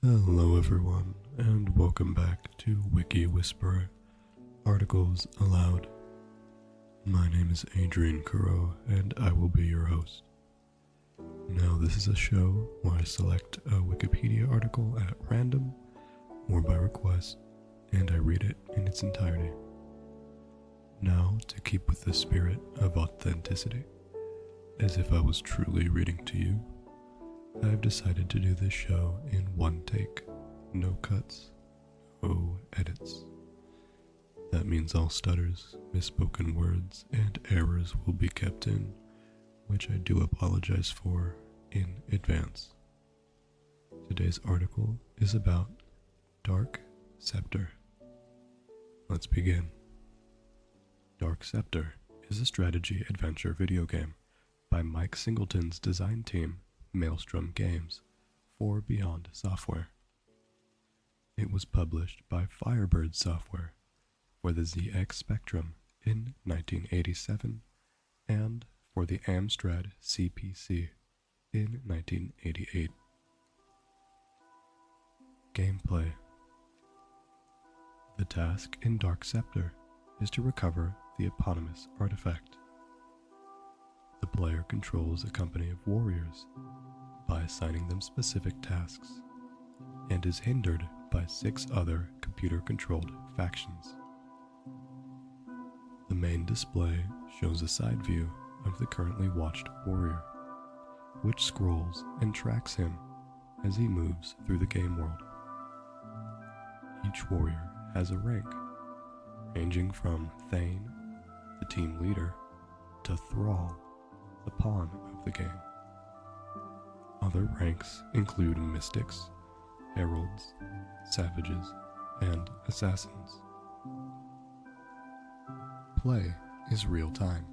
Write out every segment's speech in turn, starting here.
Hello everyone, and welcome back to Wiki Whisperer, Articles Aloud. My name is Adrian Curo, and I will be your host. Now this is a show where I select a Wikipedia article at random, or by request, and I read it in its entirety. Now, to keep with the spirit of authenticity, as if I was truly reading to you, I've decided to do this show in one take, no cuts, no edits. That means all stutters, misspoken words, and errors will be kept in, which I do apologize for in advance. Today's article is about Dark Sceptre. Let's begin. Dark Sceptre is a strategy adventure video game by Mike Singleton's design team, Maelstrom Games, for Beyond Software. It was published by Firebird Software for the ZX Spectrum in 1987 and for the Amstrad CPC in 1988. Gameplay. The task in Dark Sceptre is to recover the eponymous artifact. The player controls a company of warriors by assigning them specific tasks, and is hindered by 6 other computer-controlled factions. The main display shows a side view of the currently watched warrior, which scrolls and tracks him as he moves through the game world. Each warrior has a rank, ranging from Thane, the team leader, to Thrall, the pawn of the game. Other ranks include mystics, heralds, savages, and assassins. Play is real time,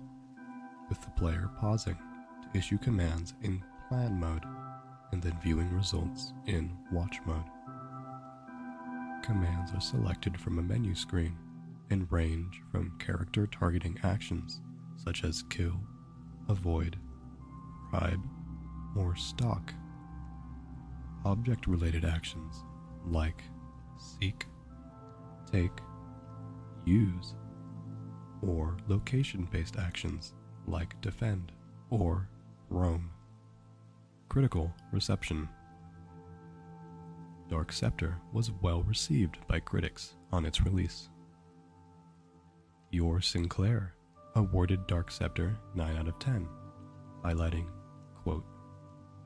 with the player pausing to issue commands in plan mode and then viewing results in watch mode. Commands are selected from a menu screen and range from character targeting actions such as kill, avoid, bribe, or stalk. Object-related actions like seek, take, use, or location-based actions like defend or roam. Critical reception. Dark Sceptre was well received by critics on its release. Your Sinclair awarded Dark Sceptre 9 out of 10, highlighting, quote,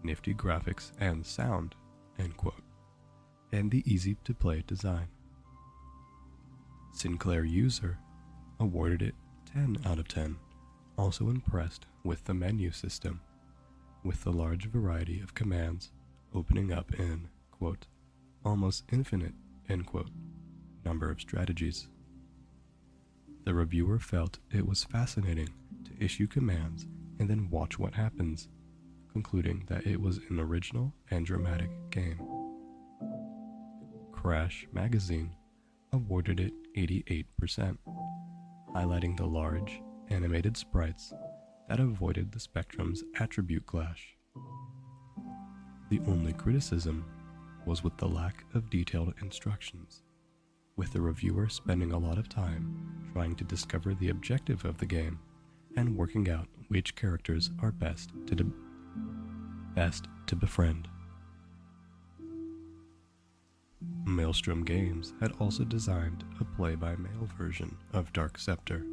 nifty graphics and sound, end quote, and the easy-to-play design. Sinclair User awarded it 10 out of 10, also impressed with the menu system, with the large variety of commands opening up in, quote, almost infinite, end quote, number of strategies. The reviewer felt it was fascinating to issue commands and then watch what happens, concluding that it was an original and dramatic game. Crash Magazine awarded it 88%, highlighting the large, animated sprites that avoided the Spectrum's attribute clash. The only criticism was with the lack of detailed instructions, with the reviewer spending a lot of time trying to discover the objective of the game and working out which characters are best to befriend. Maelstrom Games had also designed a play-by-mail version of Dark Sceptre.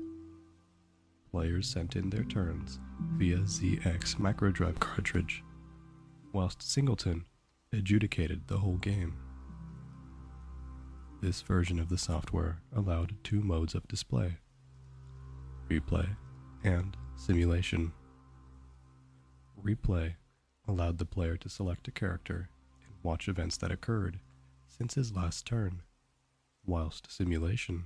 Players sent in their turns via ZX microdrive cartridge, whilst Singleton adjudicated the whole game. This version of the software allowed 2 modes of display: replay and simulation. Replay allowed the player to select a character and watch events that occurred since his last turn, whilst simulation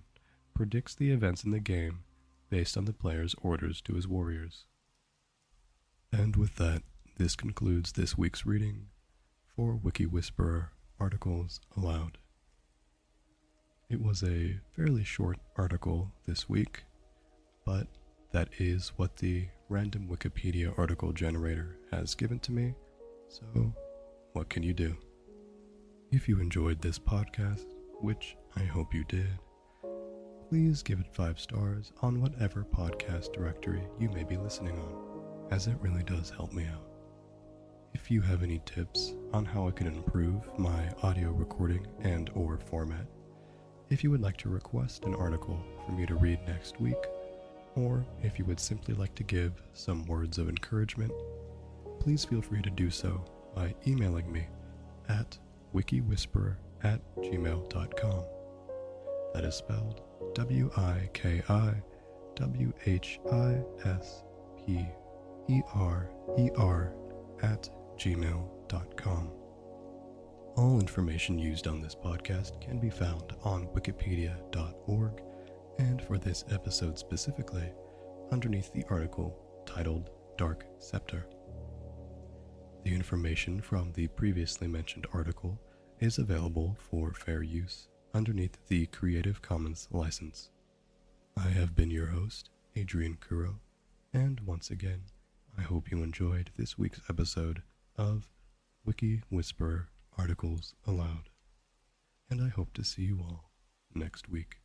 predicts the events in the game based on the player's orders to his warriors. And with that, this concludes this week's reading for Wiki Whisperer Articles Aloud. It was a fairly short article this week, but that is what the random Wikipedia article generator has given to me, so what can you do? If you enjoyed this podcast, which I hope you did, please give it 5 stars on whatever podcast directory you may be listening on, as it really does help me out. If you have any tips on how I can improve my audio recording and or format, if you would like to request an article for me to read next week, or if you would simply like to give some words of encouragement, please feel free to do so by emailing me at wikiwhisperer@gmail.com. That is spelled WIKIWHISPER@gmail.com. All information used on this podcast can be found on wikipedia.org, and for this episode specifically, underneath the article titled Dark Sceptre. The information from the previously mentioned article is available for fair use underneath the Creative Commons license. I have been your host, Adrian Curo, and once again, I hope you enjoyed this week's episode of Wiki Whisperer Articles Aloud, and I hope to see you all next week.